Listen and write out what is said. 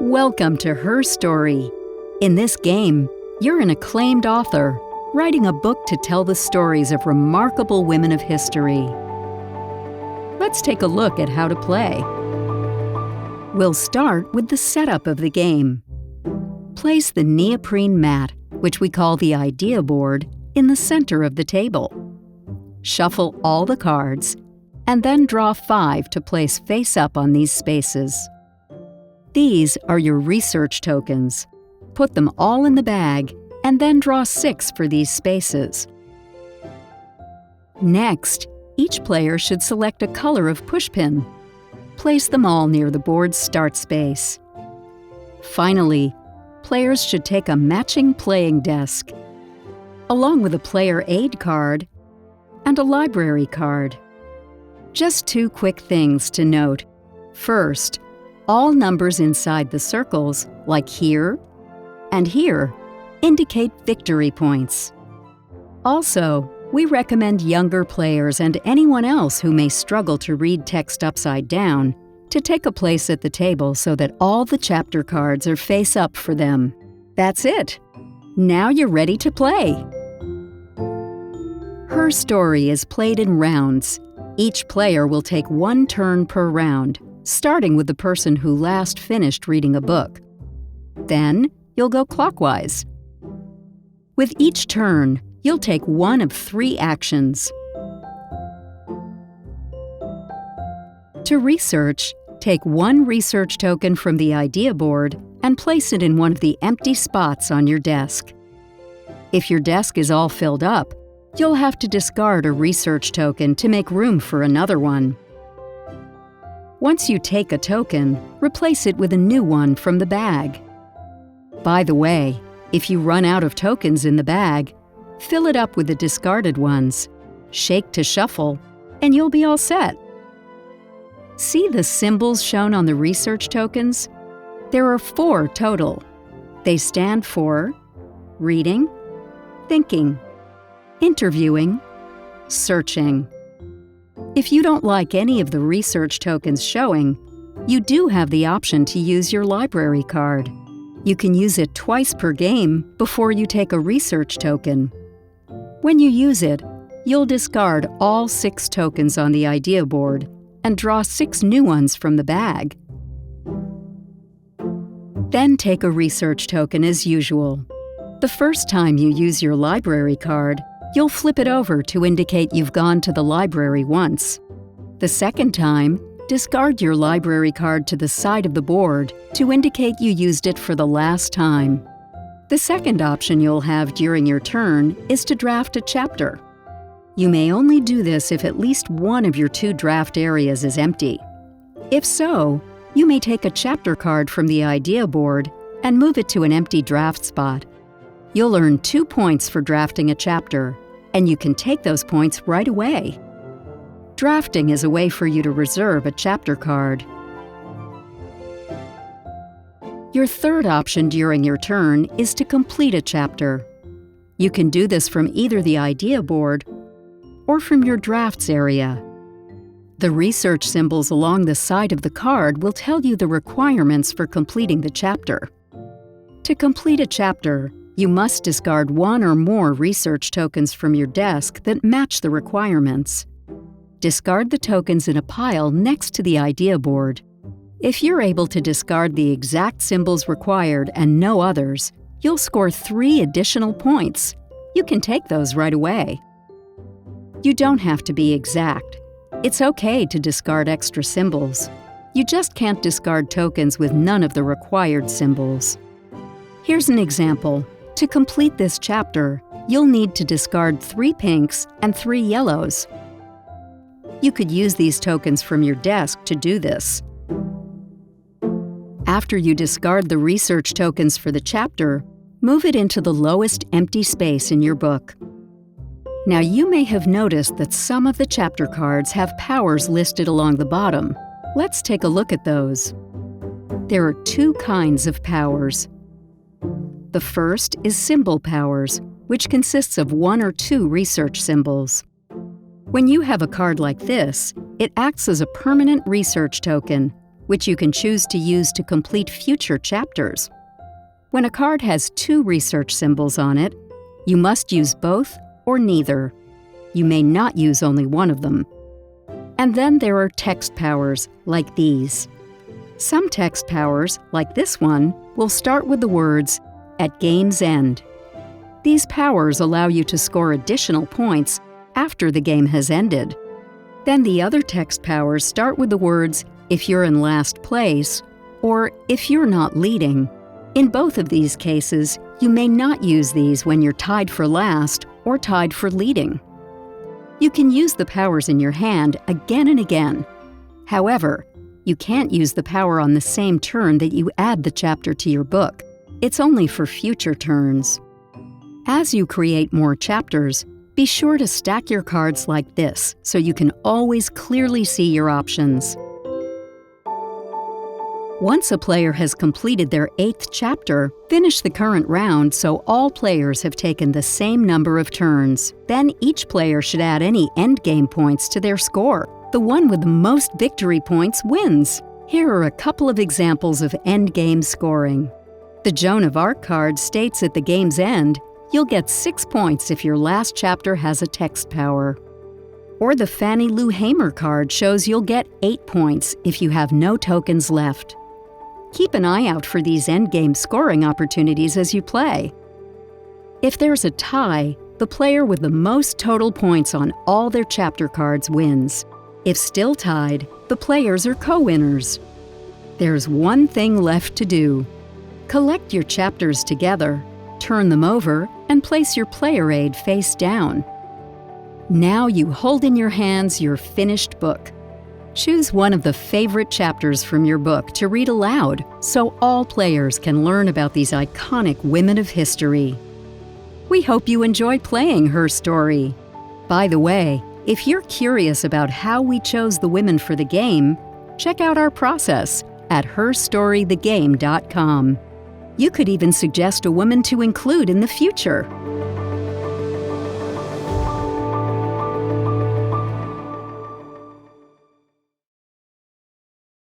Welcome to HerStory. In this game, you're an acclaimed author, writing a book to tell the stories of remarkable women of history. Let's take a look at how to play. We'll start with the setup of the game. Place the neoprene mat, which we call the idea board, in the center of the table. Shuffle all the cards, and then draw 5 to place face up on these spaces. These are your research tokens. Put them all in the bag, and then draw 6 for these spaces. Next, each player should select a color of pushpin. Place them all near the board's start space. Finally, players should take a matching playing desk, along with a player aid card and a library card. Just 2 quick things to note. First, all numbers inside the circles, like here and here, indicate victory points. Also, we recommend younger players and anyone else who may struggle to read text upside down to take a place at the table so that all the chapter cards are face up for them. That's it! Now you're ready to play! HerStory is played in rounds. Each player will take 1 turn per round, starting with the person who last finished reading a book. Then, you'll go clockwise. With each turn, you'll take 1 of 3 actions. To research, take 1 research token from the idea board and place it in one of the empty spots on your desk. If your desk is all filled up, you'll have to discard a research token to make room for another one. Once you take a token, replace it with a new one from the bag. By the way, if you run out of tokens in the bag, fill it up with the discarded ones, shake to shuffle, and you'll be all set. See the symbols shown on the research tokens? There are 4 total. They stand for reading, thinking, interviewing, searching. If you don't like any of the research tokens showing, you do have the option to use your library card. You can use it twice per game before you take a research token. When you use it, you'll discard all 6 tokens on the idea board and draw 6 new ones from the bag. Then take a research token as usual. The first time you use your library card, you'll flip it over to indicate you've gone to the library once. The second time, discard your library card to the side of the board to indicate you used it for the last time. The second option you'll have during your turn is to draft a chapter. You may only do this if at least one of your 2 draft areas is empty. If so, you may take a chapter card from the idea board and move it to an empty draft spot. You'll earn 2 points for drafting a chapter, and you can take those points right away. Drafting is a way for you to reserve a chapter card. Your third option during your turn is to complete a chapter. You can do this from either the idea board or from your drafts area. The research symbols along the side of the card will tell you the requirements for completing the chapter. To complete a chapter, you must discard 1 or more research tokens from your desk that match the requirements. Discard the tokens in a pile next to the idea board. If you're able to discard the exact symbols required and no others, you'll score 3 additional points. You can take those right away. You don't have to be exact. It's okay to discard extra symbols. You just can't discard tokens with none of the required symbols. Here's an example. To complete this chapter, you'll need to discard 3 pinks and 3 yellows. You could use these tokens from your desk to do this. After you discard the research tokens for the chapter, move it into the lowest empty space in your book. Now you may have noticed that some of the chapter cards have powers listed along the bottom. Let's take a look at those. There are 2 kinds of powers. The first is symbol powers, which consists of 1 or 2 research symbols. When you have a card like this, it acts as a permanent research token, which you can choose to use to complete future chapters. When a card has 2 research symbols on it, you must use both or neither. You may not use only one of them. And then there are text powers, like these. Some text powers, like this one, will start with the words, "At game's end." These powers allow you to score additional points after the game has ended. Then the other text powers start with the words, "If you're in last place," or "If you're not leading." In both of these cases, you may not use these when you're tied for last or tied for leading. You can use the powers in your hand again and again. However, you can't use the power on the same turn that you add the chapter to your book. It's only for future turns. As you create more chapters, be sure to stack your cards like this so you can always clearly see your options. Once a player has completed their 8th chapter, finish the current round so all players have taken the same number of turns. Then each player should add any endgame points to their score. The one with the most victory points wins. Here are a couple of examples of endgame scoring. The Joan of Arc card states at the game's end, you'll get 6 points if your last chapter has a text power. Or the Fannie Lou Hamer card shows you'll get 8 points if you have no tokens left. Keep an eye out for these endgame scoring opportunities as you play. If there's a tie, the player with the most total points on all their chapter cards wins. If still tied, the players are co-winners. There's one thing left to do. Collect your chapters together, turn them over, and place your player aid face down. Now you hold in your hands your finished book. Choose one of the favorite chapters from your book to read aloud so all players can learn about these iconic women of history. We hope you enjoy playing HerStory. By the way, if you're curious about how we chose the women for the game, check out our process at HerStoryTheGame.com. You could even suggest a woman to include in the future.